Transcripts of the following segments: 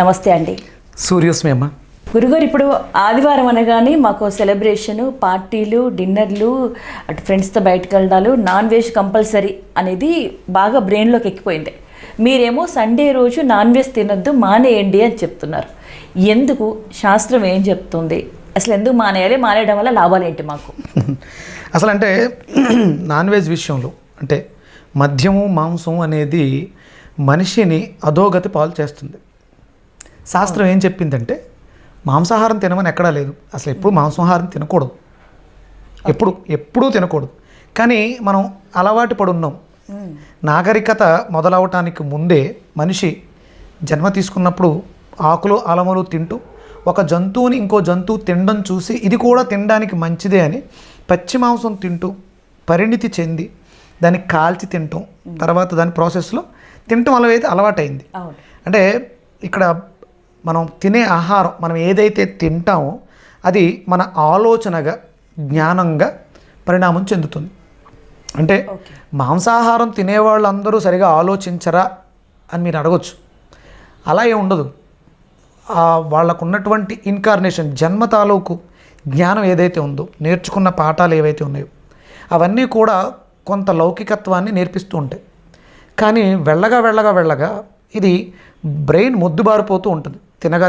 నమస్తే అండి. సూర్యోస్మి అమ్మ. గురుగారు, ఇప్పుడు ఆదివారం అనగానే మాకు సెలబ్రేషను, పార్టీలు, డిన్నర్లు, అటు ఫ్రెండ్స్తో బయటకు వెళ్ళడాలు, నాన్ వెజ్ కంపల్సరీ అనేది బాగా బ్రెయిన్లోకి ఎక్కిపోయింది. మీరేమో సండే రోజు నాన్ వెజ్ తినొద్దు, మానేయండి అని చెప్తున్నారు. ఎందుకు? శాస్త్రం ఏం చెప్తుంది? అసలు ఎందుకు మానేయాలి? మానేయడం వల్ల లాభాలు ఏంటి మాకు? అసలు అంటే నాన్ వెజ్ విషయంలో అంటే మద్యము మాంసం అనేది మనిషిని అధోగతి పాలు చేస్తుంది. శాస్త్రం ఏం చెప్పిందంటే మాంసాహారం తినమని ఎక్కడా లేదు. అసలు ఎప్పుడు మాంసాహారం తినకూడదు, ఎప్పుడూ తినకూడదు. కానీ మనం అలవాటు పడున్నాం. నాగరికత మొదలవటానికి ముందే మనిషి జన్మ తీసుకున్నప్పుడు ఆకులు అలములు తింటూ ఒక జంతువుని ఇంకో జంతువు తినడం చూసి ఇది కూడా తినడానికి మంచిదే అని పచ్చి మాంసం తింటూ పరిణితి చెంది దాన్ని కాల్చి తింటాం, తర్వాత దాని ప్రాసెస్లో తినటం అలవైతే అలవాటైంది. అంటే ఇక్కడ మనం తినే ఆహారం, మనం ఏదైతే తింటామో అది మన ఆలోచనగా జ్ఞానంగా పరిణామం చెందుతుంది. అంటే మాంసాహారం తినేవాళ్ళందరూ సరిగా ఆలోచించరా అని మీరు అడగచ్చు. అలా ఏమి ఉండదు. వాళ్ళకు ఉన్నటువంటి ఇన్కార్నేషన్, జన్మ తాలూకు జ్ఞానం ఏదైతే ఉందో, నేర్చుకున్న పాఠాలు ఏవైతే ఉన్నాయో అవన్నీ కూడా కొంత లౌకికత్వాన్ని నేర్పిస్తూ ఉంటాయి. కానీ వెళ్ళగా ఇది బ్రెయిన్ మొద్దుబారిపోతూ ఉంటుంది. తినగా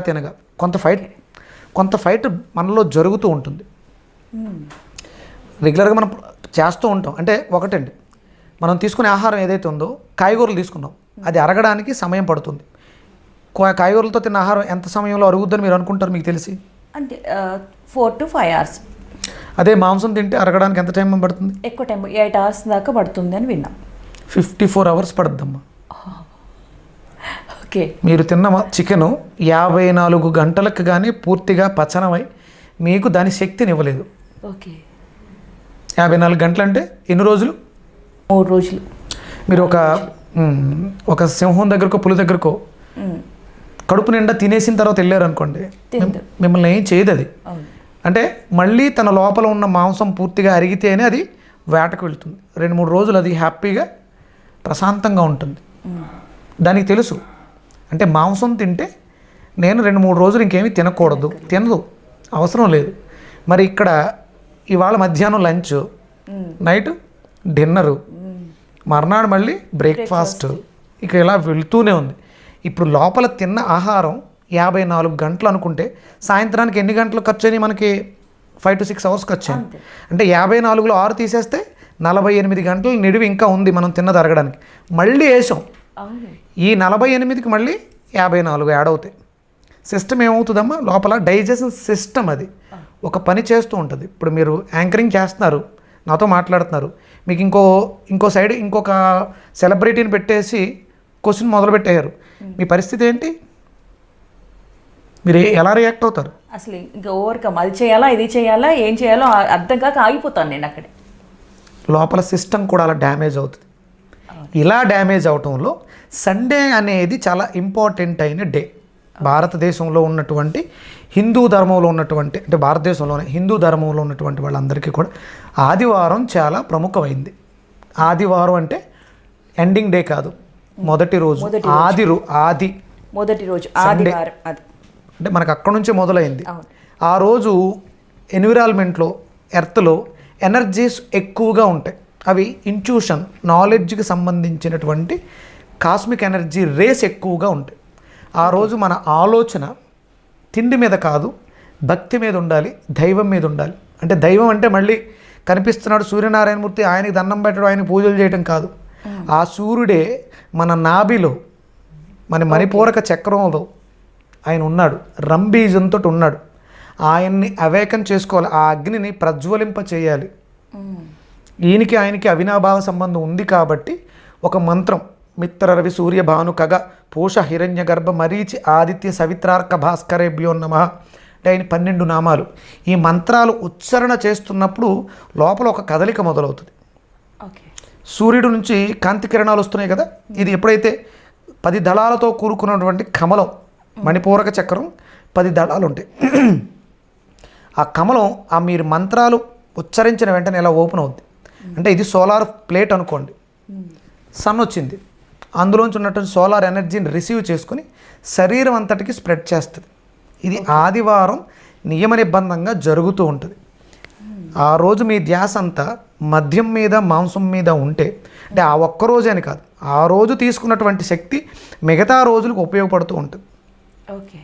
కొంత ఫైట్ మనలో జరుగుతూ ఉంటుంది. రెగ్యులర్గా మనం చేస్తూ ఉంటాం. అంటే ఒకటండి, మనం తీసుకునే ఆహారం ఏదైతే ఉందో, కాయగూరలు తీసుకున్నాం, అది అరగడానికి సమయం పడుతుంది. కాయగూరలతో తిన్న ఆహారం ఎంత సమయంలో అరుగుద్దని మీరు అనుకుంటారు మీకు తెలిసి? అంటే 4 to 5 hours. అదే మాంసం తింటే అరగడానికి ఎంత టైం పడుతుంది? ఎక్కువ టైం, 8 hours దాకా పడుతుంది అని విన్నాం. 54 hours పడుద్దమ్మా. ఓకే. మీరు తిన్న చికెను 54 గంటలకు కానీ పూర్తిగా పచనమై మీకు దాని శక్తిని ఇవ్వలేదు. ఓకే. 54 గంటలు అంటే ఎన్ని రోజులు? 3 రోజులు. మీరు ఒక సింహం దగ్గరకో పులి దగ్గరకో కడుపు నిండా తినేసిన తర్వాత వెళ్ళారు అనుకోండి, మిమ్మల్ని ఏం చేయదు అది. అంటే మళ్ళీ తన లోపల ఉన్న మాంసం పూర్తిగా అరిగితేనే అది వేటకు వెళ్తుంది. 2-3 రోజులు అది హ్యాపీగా ప్రశాంతంగా ఉంటుంది. దానికి తెలుసు. అంటే మాంసం తింటే నేను 2-3 రోజులు ఇంకేమీ తినకూడదు, తినదు, అవసరం లేదు. మరి ఇక్కడ ఇవాళ మధ్యాహ్నం లంచ్, నైట్ డిన్నరు, మర్నాడు మళ్ళీ బ్రేక్ఫాస్ట్, ఇక ఇలా వెళ్తూనే ఉంది. ఇప్పుడు లోపల తిన్న ఆహారం 54 గంటలు అనుకుంటే సాయంత్రానికి ఎన్ని గంటలు ఖర్చు అయినాయి మనకి? 5 to 6 hours ఖర్చు అయింది. అంటే 54లో 6 తీసేస్తే 48 గంటలు నిడివి ఇంకా ఉంది మనం తిన్నది అరగడానికి. మళ్ళీ వేసాం, ఈ 48కి మళ్ళీ 54 యాడ్ అవుతాయి. సిస్టమ్ ఏమవుతుందమ్మా, లోపల డైజెషన్ సిస్టమ్ అది ఒక పని చేస్తూ ఉంటుంది. ఇప్పుడు మీరు యాంకరింగ్ చేస్తున్నారు, నాతో మాట్లాడుతున్నారు, మీకు ఇంకో సైడ్ ఇంకొక సెలబ్రిటీని పెట్టేసి క్వశ్చన్ మొదలుపెట్టారు, మీ పరిస్థితి ఏంటి? మీరు ఎలా రియాక్ట్ అవుతారు? అసలు ఇంకా ఓవర్కమ్, అది చేయాలా, ఇది చేయాలా, ఏం చేయాలో అర్థం కాక ఆగిపోతాను నేను అక్కడే. లోపల సిస్టమ్ కూడా అలా డ్యామేజ్ అవుతుంది. ఇలా డ్యామేజ్ అవటంలో సండే అనేది చాలా ఇంపార్టెంట్ అయిన డే. భారతదేశంలో ఉన్నటువంటి హిందూ ధర్మంలో ఉన్నటువంటి, అంటే భారతదేశంలోనే హిందూ ధర్మంలో ఉన్నటువంటి వాళ్ళందరికీ కూడా ఆదివారం చాలా ప్రముఖమైంది. ఆదివారం అంటే ఎండింగ్ డే కాదు, మొదటి రోజు, మొదటి రోజు ఆదివారం. అంటే మనకు అక్కడ నుంచే మొదలైంది. ఆ రోజు ఎన్విరాన్మెంట్లో, ఎర్త్లో ఎనర్జీస్ ఎక్కువగా ఉంటాయి. అవి ఇంట్యూషన్, నాలెడ్జ్కి సంబంధించినటువంటి కాస్మిక్ ఎనర్జీ రేస్ ఎక్కువగా ఉంటాయి. ఆ రోజు మన ఆలోచన తిండి మీద కాదు, భక్తి మీద ఉండాలి, దైవం మీద ఉండాలి. అంటే దైవం అంటే మళ్ళీ కనిపిస్తున్నాడు సూర్యనారాయణమూర్తి, ఆయనకి దండం పెట్టడం, ఆయనకి పూజలు చేయడం కాదు. ఆ సూర్యుడే మన నాభిలో, మన మణిపూరక చక్రంలో ఆయన ఉన్నాడు, రంబీజంతో ఉన్నాడు. ఆయన్ని అవేకం చేసుకోవాలి, ఆ అగ్నిని ప్రజ్వలింప చేయాలి. ఆయనకి అవినాభావ సంబంధం ఉంది కాబట్టి ఒక మంత్రం, మిత్ర రవి సూర్య భాను కగ పూష హిరణ్య గర్భ మరీచి ఆదిత్య సవిత్రార్క భాస్కరేభ్యో నమః అంటే ఆయన 12 నామాలు. ఈ మంత్రాలు ఉచ్చారణ చేస్తున్నప్పుడు లోపల ఒక కదలిక మొదలవుతుంది. సూర్యుడు నుంచి కాంతి కిరణాలు వస్తున్నాయి కదా, ఇది ఎప్పుడైతే 10 దళాలతో కూరుకున్నటువంటి కమలం, మణిపూరక చక్రం 10 దళాలు ఉంటాయి. ఆ కమలం మీరు మంత్రాలు ఉచ్చరించిన వెంటనే ఎలా ఓపెన్ అవుద్ది అంటే, ఇది సోలార్ ప్లేట్ అనుకోండి, సన్ వచ్చింది, అందులోంచి ఉన్నటువంటి సోలార్ ఎనర్జీని రిసీవ్ చేసుకుని శరీరం అంతటికి స్ప్రెడ్ చేస్తుంది. ఇది ఆదివారం నియమ నిబంధంగా జరుగుతూ ఉంటుంది. ఆ రోజు మీ ధ్యాస అంతా మద్యం మీద మాంసం మీద ఉంటే, అంటే ఆ ఒక్క రోజే అని కాదు, ఆ రోజు తీసుకున్నటువంటి శక్తి మిగతా రోజులకు ఉపయోగపడుతూ ఉంటుంది. ఓకే.